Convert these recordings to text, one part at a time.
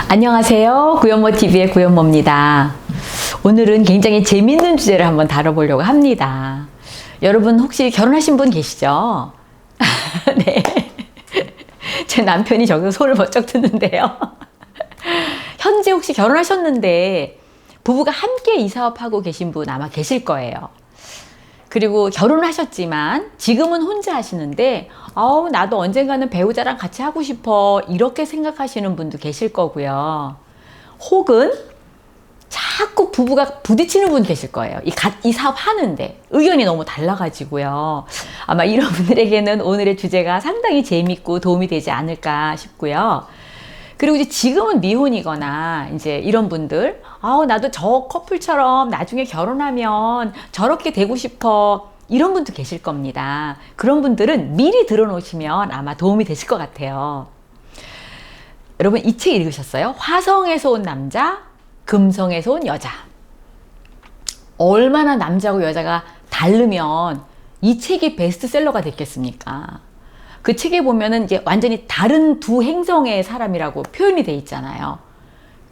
안녕하세요. 구연모TV의 구연모입니다. 오늘은 굉장히 재밌는 주제를 한번 다뤄보려고 합니다. 여러분 혹시 결혼하신 분 계시죠? 네. 제 남편이 저기서 손을 번쩍 드는데요. 현재 혹시 결혼하셨는데 부부가 함께 이 사업하고 계신 분 아마 계실 거예요. 그리고 결혼하셨지만 지금은 혼자 하시는데 나도 언젠가는 배우자랑 같이 하고 싶어 이렇게 생각하시는 분도 계실 거고요. 혹은 자꾸 부부가 부딪히는 분 계실 거예요. 이 사업 하는데 의견이 너무 달라가지고요. 아마 이런 분들에게는 오늘의 주제가 상당히 재밌고 도움이 되지 않을까 싶고요. 그리고 이제 지금은 미혼이거나 이제 이런 분들, 나도 저 커플처럼 나중에 결혼하면 저렇게 되고 싶어. 이런 분도 계실 겁니다. 그런 분들은 미리 들어놓으시면 아마 도움이 되실 것 같아요. 여러분 이 책 읽으셨어요? 화성에서 온 남자, 금성에서 온 여자. 얼마나 남자고 여자가 다르면 이 책이 베스트셀러가 됐겠습니까? 그 책에 보면은 이제 완전히 다른 두 행성의 사람이라고 표현이 돼 있잖아요.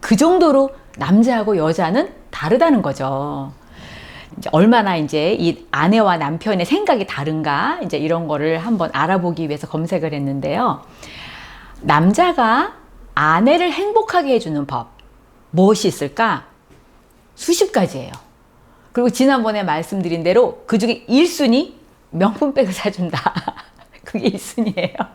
그 정도로 남자하고 여자는 다르다는 거죠. 이제 얼마나 이제 이 아내와 남편의 생각이 다른가 이제 이런 거를 한번 알아보기 위해서 검색을 했는데요. 남자가 아내를 행복하게 해주는 법 무엇이 있을까? 수십 가지예요. 그리고 지난번에 말씀드린 대로 그 중에 1순위 명품백을 사준다. 그게 1순위예요.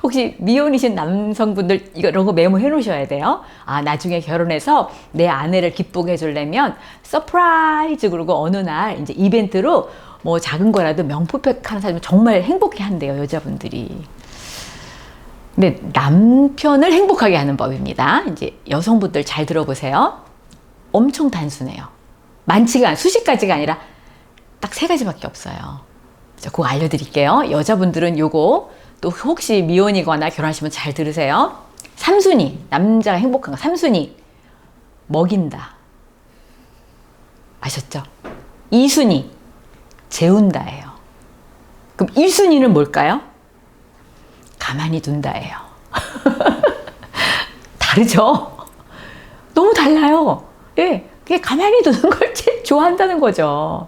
혹시 미혼이신 남성분들 이런 거 메모해 놓으셔야 돼요. 나중에 결혼해서 내 아내를 기쁘게 해주려면 서프라이즈 그러고 어느 날 이제 이벤트로 뭐 작은 거라도 명품백 하나 사주면 정말 행복해 한대요, 여자분들이. 근데 남편을 행복하게 하는 법입니다. 이제 여성분들 잘 들어보세요. 엄청 단순해요. 많지가 않아요. 수십 가지가 아니라 딱 3가지밖에 없어요. 그거 알려드릴게요. 여자분들은 요거 또 혹시 미혼이거나 결혼하시면 잘 들으세요. 3순위, 남자가 행복한 거 3순위 먹인다. 아셨죠? 2순위 재운다예요. 그럼 1순위는 뭘까요? 가만히 둔다예요. 다르죠? 너무 달라요. 예, 그게 가만히 두는 걸 제일 좋아한다는 거죠.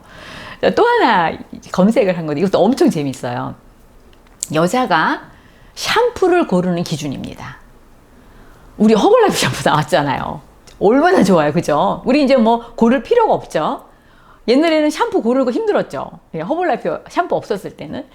또 하나 검색을 한 건데 이것도 엄청 재밌어요. 여자가 샴푸를 고르는 기준입니다. 우리 허벌라이프 샴푸 나왔잖아요. 얼마나 좋아요, 그죠? 우리 이제 뭐 고를 필요가 없죠. 옛날에는 샴푸 고르고 힘들었죠. 허벌라이프 샴푸 없었을 때는.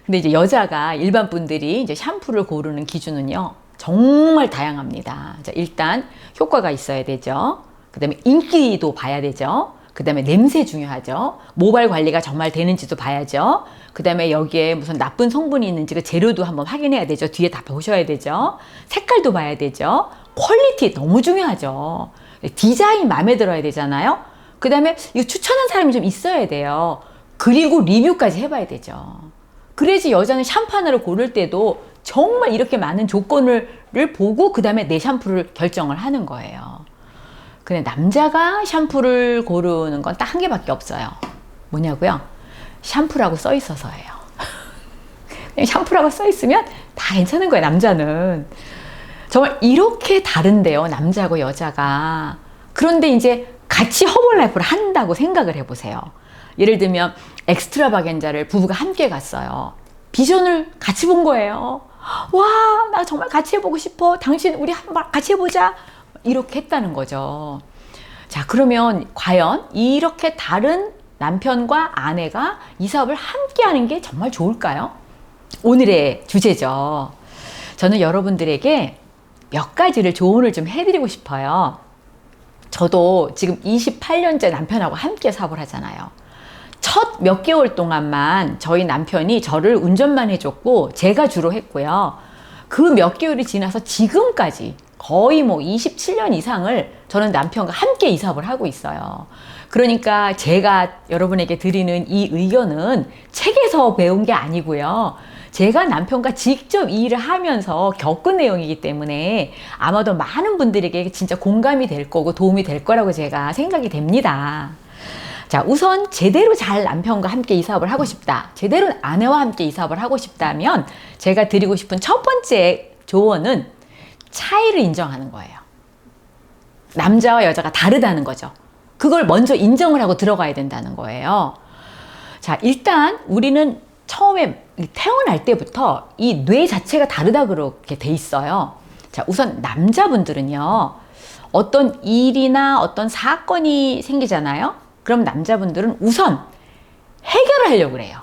근데 이제 여자가 일반 분들이 이제 샴푸를 고르는 기준은요 정말 다양합니다. 자, 일단 효과가 있어야 되죠. 그 다음에 인기도 봐야 되죠. 그 다음에 냄새 중요하죠. 모발 관리가 정말 되는지도 봐야죠. 그 다음에 여기에 무슨 나쁜 성분이 있는지 그 재료도 한번 확인해야 되죠. 뒤에 다 보셔야 되죠. 색깔도 봐야 되죠. 퀄리티 너무 중요하죠. 디자인 마음에 들어야 되잖아요. 그 다음에 이거 추천한 사람이 좀 있어야 돼요. 그리고 리뷰까지 해봐야 되죠. 그래야지 여자는 샴푸 하나를 고를 때도 정말 이렇게 많은 조건을 보고 그 다음에 내 샴푸를 결정을 하는 거예요. 근데 남자가 샴푸를 고르는 건 딱 1개밖에 없어요. 뭐냐고요? 샴푸라고 써 있어서예요. 샴푸라고 써 있으면 다 괜찮은 거예요, 남자는. 정말 이렇게 다른데요, 남자하고 여자가. 그런데 이제 같이 허벌라이프를 한다고 생각을 해보세요. 예를 들면 엑스트라바겐자를 부부가 함께 갔어요. 비전을 같이 본 거예요. 와, 나 정말 같이 해보고 싶어. 당신 우리 한번 같이 해보자. 이렇게 했다는 거죠. 자, 그러면 과연 이렇게 다른 남편과 아내가 이 사업을 함께 하는 게 정말 좋을까요? 오늘의 주제죠. 저는 여러분들에게 몇 가지를 조언을 좀 해드리고 싶어요. 저도 지금 28년째 남편하고 함께 사업을 하잖아요. 첫 몇 개월 동안만 저희 남편이 저를 운전만 해줬고 제가 주로 했고요. 그 몇 개월이 지나서 지금까지 거의 뭐 27년 이상을 저는 남편과 함께 이 사업을 하고 있어요. 그러니까 제가 여러분에게 드리는 이 의견은 책에서 배운 게 아니고요. 제가 남편과 직접 이 일을 하면서 겪은 내용이기 때문에 아마도 많은 분들에게 진짜 공감이 될 거고 도움이 될 거라고 제가 생각이 됩니다. 자, 우선 제대로 잘 남편과 함께 이 사업을 하고 싶다. 제대로 아내와 함께 이 사업을 하고 싶다면 제가 드리고 싶은 첫 번째 조언은 차이를 인정하는 거예요. 남자와 여자가 다르다는 거죠. 그걸 먼저 인정을 하고 들어가야 된다는 거예요. 자, 일단 우리는 처음에 태어날 때부터 이 뇌 자체가 다르다 그렇게 돼 있어요. 자, 우선 남자분들은요, 어떤 일이나 어떤 사건이 생기잖아요. 그럼 남자분들은 우선 해결을 하려고 그래요.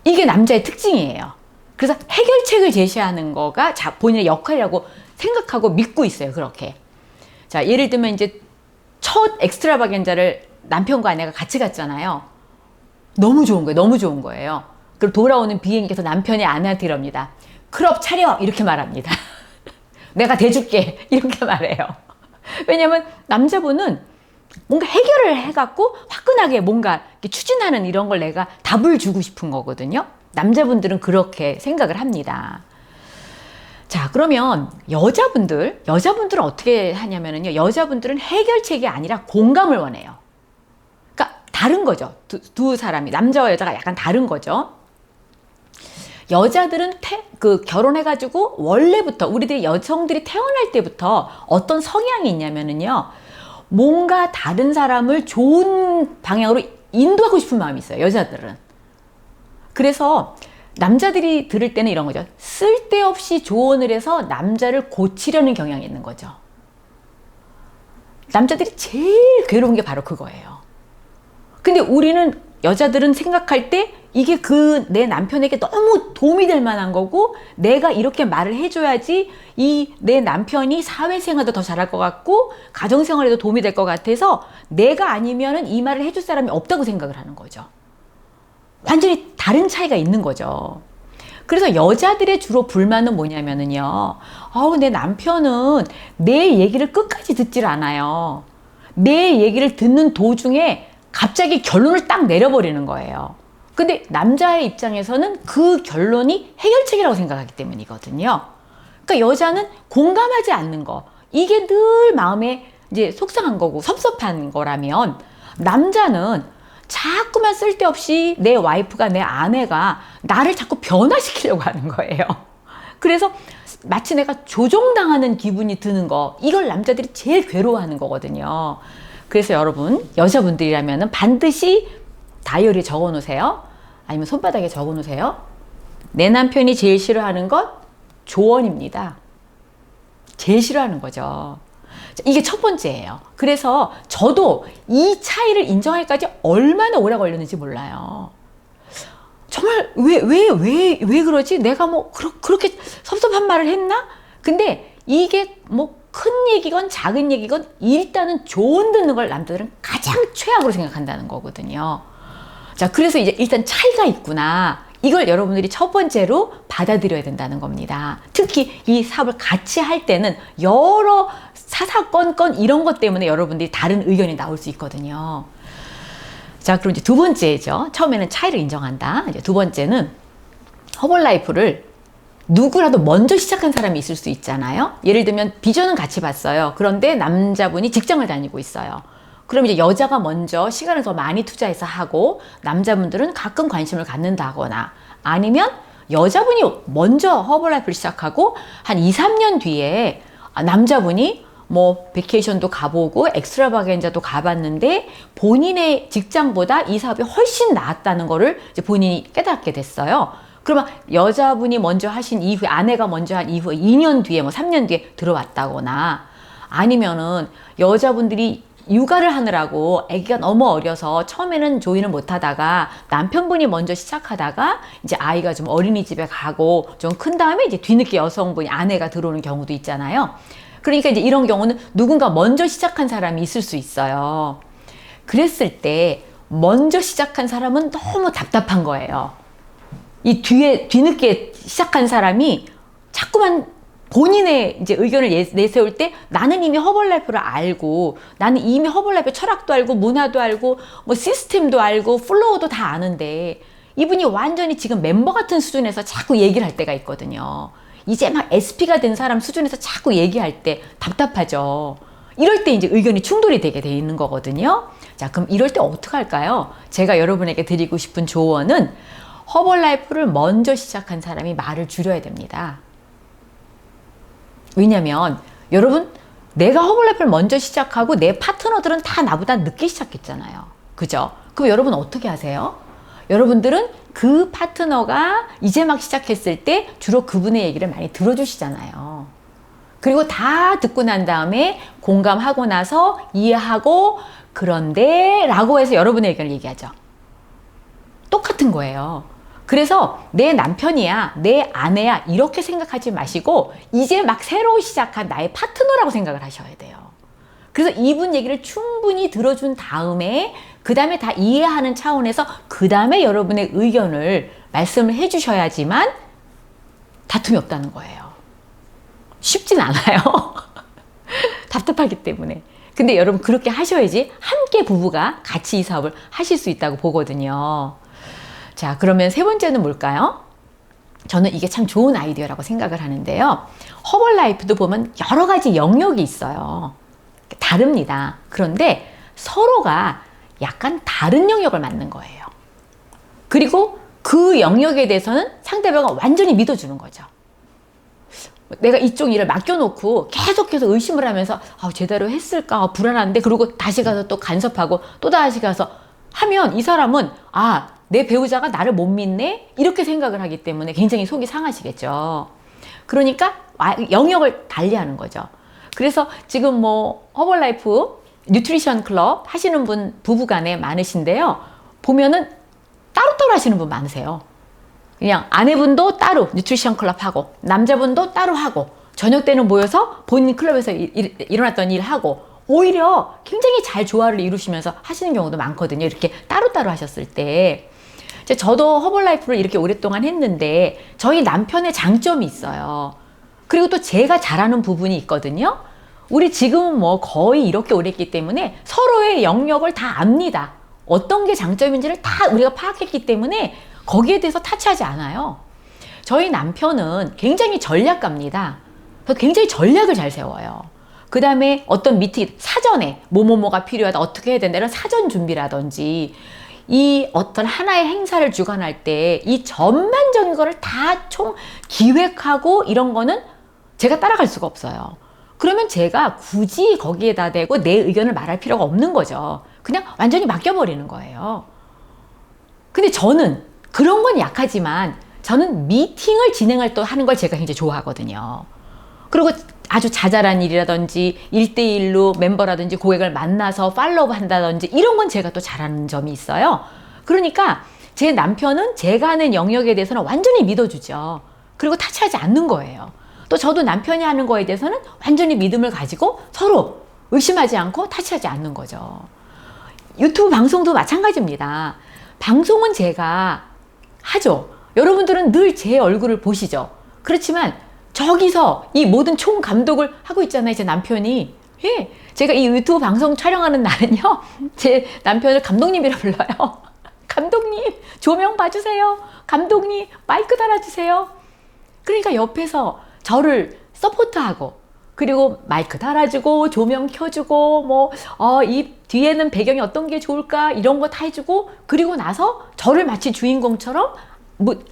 이게 남자의 특징이에요. 그래서 해결책을 제시하는 거가 본인의 역할이라고 생각하고 믿고 있어요. 그렇게. 자, 예를 들면 이제 첫 엑스트라바겐자를 남편과 아내가 같이 갔잖아요. 너무 좋은 거예요. 너무 좋은 거예요. 그럼 돌아오는 비행기에서 남편이 아내한테 이럽니다. 클럽 차려! 이렇게 말합니다. 내가 대줄게! 이렇게 말해요. 왜냐면 남자분은 뭔가 해결을 해갖고 화끈하게 뭔가 추진하는 이런 걸 내가 답을 주고 싶은 거거든요. 남자분들은 그렇게 생각을 합니다. 자, 그러면 여자분들은 어떻게 하냐면요. 여자분들은 해결책이 아니라 공감을 원해요. 그러니까 다른 거죠. 두 사람이, 남자와 여자가 약간 다른 거죠. 여자들은 결혼해가지고 원래부터 우리들이 여성들이 태어날 때부터 어떤 성향이 있냐면요. 뭔가 다른 사람을 좋은 방향으로 인도하고 싶은 마음이 있어요. 여자들은. 그래서 남자들이 들을 때는 이런 거죠. 쓸데없이 조언을 해서 남자를 고치려는 경향이 있는 거죠. 남자들이 제일 괴로운 게 바로 그거예요. 근데 우리는 여자들은 생각할 때 이게 내 남편에게 너무 도움이 될 만한 거고, 내가 이렇게 말을 해줘야지 내 남편이 사회생활도 더 잘할 것 같고 가정생활에도 도움이 될 것 같아서 내가 아니면은 이 말을 해줄 사람이 없다고 생각을 하는 거죠. 완전히 다른 차이가 있는 거죠. 그래서 여자들의 주로 불만은 뭐냐면은요. 내 남편은 내 얘기를 끝까지 듣질 않아요. 내 얘기를 듣는 도중에 갑자기 결론을 딱 내려버리는 거예요. 근데 남자의 입장에서는 그 결론이 해결책이라고 생각하기 때문이거든요. 그러니까 여자는 공감하지 않는 거, 이게 늘 마음에 이제 속상한 거고 섭섭한 거라면, 남자는 자꾸만 쓸데없이 내 와이프가, 내 아내가 나를 자꾸 변화시키려고 하는 거예요. 그래서 마치 내가 조종당하는 기분이 드는 거, 이걸 남자들이 제일 괴로워하는 거거든요. 그래서 여러분, 여자분들이라면 반드시 다이어리에 적어 놓으세요. 아니면 손바닥에 적어 놓으세요. 내 남편이 제일 싫어하는 것, 조언입니다. 제일 싫어하는 거죠. 이게 첫 번째예요. 그래서 저도 이 차이를 인정하기까지 얼마나 오래 걸렸는지 몰라요. 정말 왜 그러지? 내가 뭐 그렇게 섭섭한 말을 했나? 근데 이게 뭐 큰 얘기건 작은 얘기건 일단은 조언 듣는 걸 남자들은 가장 최악으로 생각한다는 거거든요. 자, 그래서 이제 일단 차이가 있구나. 이걸 여러분들이 첫 번째로 받아들여야 된다는 겁니다. 특히 이 사업을 같이 할 때는 여러 사사건건 이런 것 때문에 여러분들이 다른 의견이 나올 수 있거든요. 자, 그럼 이제 두 번째죠. 처음에는 차이를 인정한다. 이제 두 번째는 허벌라이프를 누구라도 먼저 시작한 사람이 있을 수 있잖아요. 예를 들면 비전은 같이 봤어요. 그런데 남자분이 직장을 다니고 있어요. 그럼 이제 여자가 먼저 시간을 더 많이 투자해서 하고, 남자분들은 가끔 관심을 갖는다거나, 아니면 여자분이 먼저 허벌라이프를 시작하고 한 2, 3년 뒤에 남자분이 뭐 베케이션도 가보고 엑스트라바겐자도 가봤는데 본인의 직장보다 이 사업이 훨씬 나았다는 거를 이제 본인이 깨닫게 됐어요. 그러면 여자분이 먼저 하신 이후에, 아내가 먼저 한 이후에 2년 뒤에 뭐 3년 뒤에 들어왔다거나, 아니면은 여자분들이 육아를 하느라고 아기가 너무 어려서 처음에는 조인을 못 하다가 남편분이 먼저 시작하다가 이제 아이가 좀 어린이집에 가고 좀 큰 다음에 이제 뒤늦게 여성분이, 아내가 들어오는 경우도 있잖아요. 그러니까 이제 이런 경우는 누군가 먼저 시작한 사람이 있을 수 있어요. 그랬을 때 먼저 시작한 사람은 너무 답답한 거예요. 이 뒤늦게 시작한 사람이 자꾸만 본인의 이제 의견을 내세울 때, 나는 이미 허벌라이프를 알고, 나는 이미 허벌라이프 철학도 알고, 문화도 알고, 뭐 시스템도 알고, 플로우도 다 아는데, 이분이 완전히 지금 멤버 같은 수준에서 자꾸 얘기를 할 때가 있거든요. 이제 막 SP가 된 사람 수준에서 자꾸 얘기할 때 답답하죠. 이럴 때 이제 의견이 충돌이 되게 돼 있는 거거든요. 자, 그럼 이럴 때 어떻게 할까요? 제가 여러분에게 드리고 싶은 조언은, 허벌라이프를 먼저 시작한 사람이 말을 줄여야 됩니다. 왜냐면 여러분, 내가 허블라이프를 먼저 시작하고 내 파트너들은 다 나보다 늦게 시작했잖아요. 그죠? 그럼 여러분 어떻게 하세요? 여러분들은 그 파트너가 이제 막 시작했을 때 주로 그분의 얘기를 많이 들어주시잖아요. 그리고 다 듣고 난 다음에 공감하고 나서 이해하고 그런데 라고 해서 여러분의 의견을 얘기하죠. 똑같은 거예요. 그래서 내 남편이야, 내 아내야 이렇게 생각하지 마시고 이제 막 새로 시작한 나의 파트너라고 생각을 하셔야 돼요. 그래서 이분 얘기를 충분히 들어준 다음에 그 다음에 다 이해하는 차원에서 그 다음에 여러분의 의견을 말씀을 해주셔야지만 다툼이 없다는 거예요. 쉽진 않아요. 답답하기 때문에. 근데 여러분 그렇게 하셔야지 함께 부부가 같이 이 사업을 하실 수 있다고 보거든요. 자, 그러면 세 번째는 뭘까요? 저는 이게 참 좋은 아이디어라고 생각을 하는데요. 허벌라이프도 보면 여러 가지 영역이 있어요. 다릅니다. 그런데 서로가 약간 다른 영역을 맡는 거예요. 그리고 그 영역에 대해서는 상대방을 완전히 믿어주는 거죠. 내가 이쪽 일을 맡겨놓고 계속해서 의심을 하면서 제대로 했을까 불안한데 그리고 다시 가서 또 간섭하고 또 다시 가서 하면 이 사람은 내 배우자가 나를 못 믿네 이렇게 생각을 하기 때문에 굉장히 속이 상하시겠죠. 그러니까 영역을 달리하는 거죠. 그래서 지금 뭐 허벌라이프 뉴트리션 클럽 하시는 분 부부간에 많으신데요. 보면은 따로따로 하시는 분 많으세요. 그냥 아내분도 따로 뉴트리션 클럽 하고 남자분도 따로 하고 저녁 때는 모여서 본인 클럽에서 일어났던 일 하고 오히려 굉장히 잘 조화를 이루시면서 하시는 경우도 많거든요. 이렇게 따로따로 하셨을 때. 저도 허벌라이프를 이렇게 오랫동안 했는데 저희 남편의 장점이 있어요. 그리고 또 제가 잘하는 부분이 있거든요. 우리 지금은 뭐 거의 이렇게 오래 했기 때문에 서로의 영역을 다 압니다. 어떤 게 장점인지를 다 우리가 파악했기 때문에 거기에 대해서 타치하지 않아요. 저희 남편은 굉장히 전략가입니다. 굉장히 전략을 잘 세워요. 그 다음에 어떤 미팅, 사전에 뭐뭐뭐가 필요하다, 어떻게 해야 된다 이런 사전 준비라든지 이 어떤 하나의 행사를 주관할 때 이 전반적인 거를 다 총 기획하고 이런 거는 제가 따라갈 수가 없어요. 그러면 제가 굳이 거기에다 대고 내 의견을 말할 필요가 없는 거죠. 그냥 완전히 맡겨버리는 거예요. 근데 저는 그런 건 약하지만 저는 미팅을 진행할 때 하는 걸 제가 굉장히 좋아하거든요. 그리고 아주 자잘한 일이라든지 1대1로 멤버라든지 고객을 만나서 팔로우 한다든지 이런 건 제가 또 잘하는 점이 있어요. 그러니까 제 남편은 제가 하는 영역에 대해서는 완전히 믿어주죠. 그리고 타치하지 않는 거예요. 또 저도 남편이 하는 거에 대해서는 완전히 믿음을 가지고 서로 의심하지 않고 타치하지 않는 거죠. 유튜브 방송도 마찬가지입니다. 방송은 제가 하죠. 여러분들은 늘 제 얼굴을 보시죠. 그렇지만 저기서 이 모든 총 감독을 하고 있잖아요. 제 남편이. 예. 제가 이 유튜브 방송 촬영하는 날은요. 제 남편을 감독님이라 불러요. 감독님 조명 봐주세요. 감독님 마이크 달아주세요. 그러니까 옆에서 저를 서포트하고 그리고 마이크 달아주고 조명 켜주고 이 뒤에는 배경이 어떤 게 좋을까 이런 거 다 해주고 그리고 나서 저를 마치 주인공처럼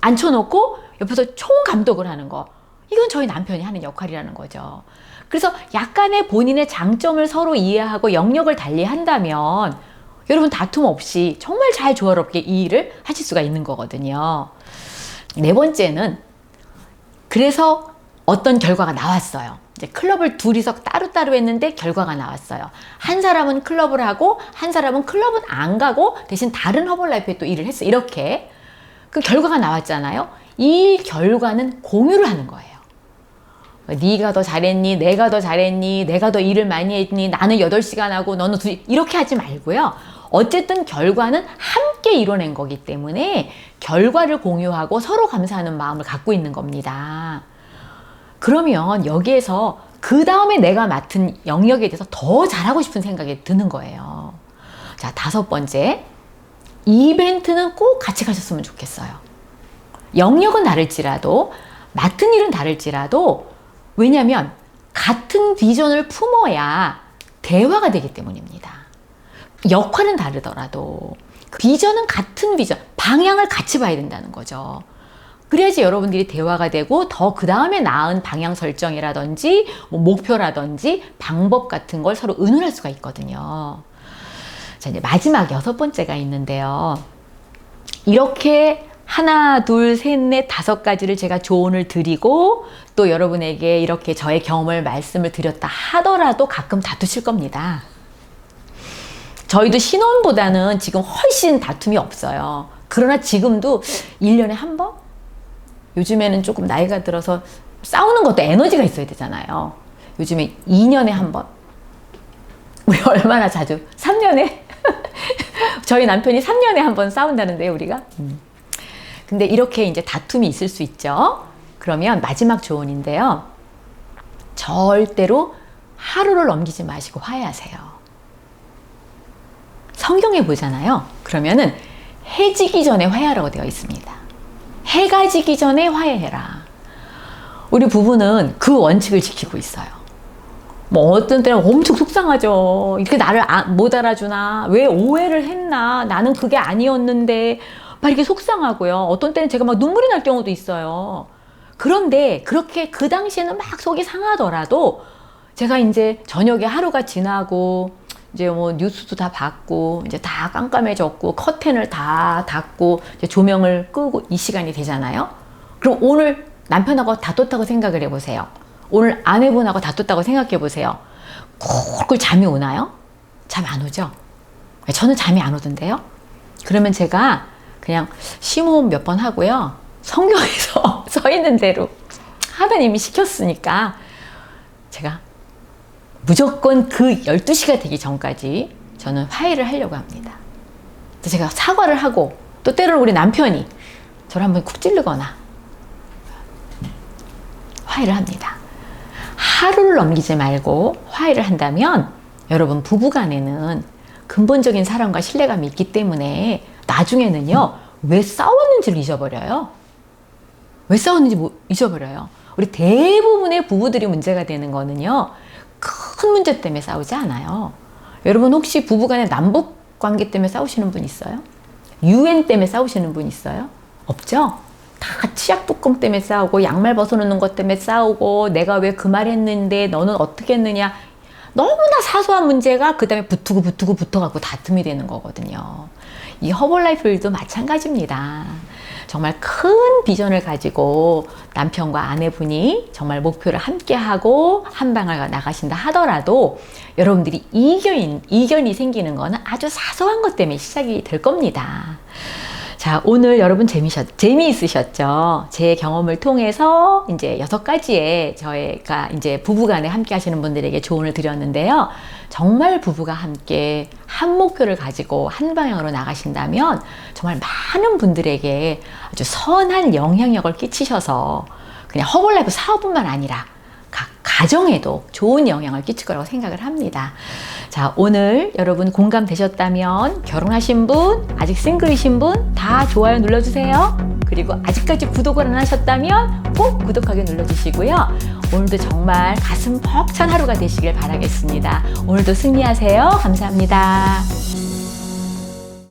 앉혀놓고 옆에서 총 감독을 하는 거. 이건 저희 남편이 하는 역할이라는 거죠. 그래서 약간의 본인의 장점을 서로 이해하고 영역을 달리 한다면 여러분 다툼 없이 정말 잘 조화롭게 이 일을 하실 수가 있는 거거든요. 네 번째는 그래서 어떤 결과가 나왔어요. 이제 클럽을 둘이서 따로따로 했는데 결과가 나왔어요. 한 사람은 클럽을 하고 한 사람은 클럽은 안 가고 대신 다른 허벌라이프에 또 일을 했어요. 이렇게 그 결과가 나왔잖아요. 이 결과는 공유를 하는 거예요. 네가 더 잘했니? 내가 더 잘했니? 내가 더 일을 많이 했니? 나는 8시간 하고 너는 2시간 이렇게 하지 말고요. 어쨌든 결과는 함께 이뤄낸 거기 때문에 결과를 공유하고 서로 감사하는 마음을 갖고 있는 겁니다. 그러면 여기에서 그 다음에 내가 맡은 영역에 대해서 더 잘하고 싶은 생각이 드는 거예요. 자, 5번째. 이벤트는 꼭 같이 가셨으면 좋겠어요. 영역은 다를지라도 맡은 일은 다를지라도 왜냐하면 같은 비전을 품어야 대화가 되기 때문입니다. 역할은 다르더라도 비전은 같은 비전, 방향을 같이 봐야 된다는 거죠. 그래야지 여러분들이 대화가 되고 더 그 다음에 나은 방향 설정이라든지 뭐 목표라든지 방법 같은 걸 서로 의논할 수가 있거든요. 자, 이제 마지막 6번째가 있는데요. 이렇게 하나, 둘, 셋, 넷, 5가지를 제가 조언을 드리고 또 여러분에게 이렇게 저의 경험을 말씀을 드렸다 하더라도 가끔 다투실 겁니다. 저희도 신혼보다는 지금 훨씬 다툼이 없어요. 그러나 지금도 1년에 한 번? 요즘에는 조금 나이가 들어서 싸우는 것도 에너지가 있어야 되잖아요. 요즘에 2년에 한 번. 우리 얼마나 자주? 3년에? 저희 남편이 3년에 한 번 싸운다는데요, 우리가. 근데 이렇게 이제 다툼이 있을 수 있죠. 그러면 마지막 조언인데요. 절대로 하루를 넘기지 마시고 화해하세요. 성경에 보잖아요. 그러면은 해지기 전에 화해하라고 되어 있습니다. 해가 지기 전에 화해해라. 우리 부부는 그 원칙을 지키고 있어요. 뭐 어떤 때는 엄청 속상하죠. 이렇게 나를 못 알아주나? 왜 오해를 했나? 나는 그게 아니었는데 막 이렇게 속상하고요. 어떤 때는 제가 막 눈물이 날 경우도 있어요. 그런데 그렇게 그 당시에는 막 속이 상하더라도 제가 이제 저녁에 하루가 지나고 이제 뭐 뉴스도 다 받고 이제 다 깜깜해졌고 커튼을 다 닫고 이제 조명을 끄고 이 시간이 되잖아요. 그럼 오늘 남편하고 다퉜다고 생각을 해보세요. 오늘 아내분하고 다퉜다고 생각해 보세요. 꿀꿀 잠이 오나요? 잠 안 오죠? 저는 잠이 안 오던데요. 그러면 제가 그냥 심호흡 몇 번 하고요. 성경에서 써 있는 대로 하나님이 시켰으니까 제가 무조건 그 12시가 되기 전까지 저는 화해를 하려고 합니다. 제가 사과를 하고 또 때로는 우리 남편이 저를 한번 쿡 찌르거나 화해를 합니다. 하루를 넘기지 말고 화해를 한다면 여러분 부부간에는 근본적인 사랑과 신뢰감이 있기 때문에 나중에는요 왜 싸웠는지를 잊어버려요. 왜 싸웠는지 잊어버려요. 우리 대부분의 부부들이 문제가 되는 거는요 큰 문제 때문에 싸우지 않아요. 여러분 혹시 부부간에 남북 관계 때문에 싸우시는 분 있어요? 유엔 때문에 싸우시는 분 있어요? 없죠? 다 치약뚜껑 때문에 싸우고 양말 벗어놓는 것 때문에 싸우고 내가 왜 그 말 했는데 너는 어떻게 했느냐 너무나 사소한 문제가 그 다음에 붙어갖고 다툼이 되는 거거든요. 이 허벌라이프도 마찬가지입니다. 정말 큰 비전을 가지고 남편과 아내분이 정말 목표를 함께하고 한 방을 나가신다 하더라도 여러분들이 이견이 생기는 거는 아주 사소한 것 때문에 시작이 될 겁니다. 자, 오늘 여러분 재미있으셨죠? 제 경험을 통해서 이제 6가지의 저희가 이제 부부간에 함께 하시는 분들에게 조언을 드렸는데요. 정말 부부가 함께 한 목표를 가지고 한 방향으로 나가신다면 정말 많은 분들에게 아주 선한 영향력을 끼치셔서 그냥 허벌라이프 사업뿐만 아니라 각 가정에도 좋은 영향을 끼칠 거라고 생각을 합니다. 자, 오늘 여러분 공감되셨다면 결혼하신 분, 아직 싱글이신 분 다 좋아요 눌러주세요. 그리고 아직까지 구독을 안 하셨다면 꼭 구독하기 눌러주시고요. 오늘도 정말 가슴 벅찬 하루가 되시길 바라겠습니다. 오늘도 승리하세요. 감사합니다.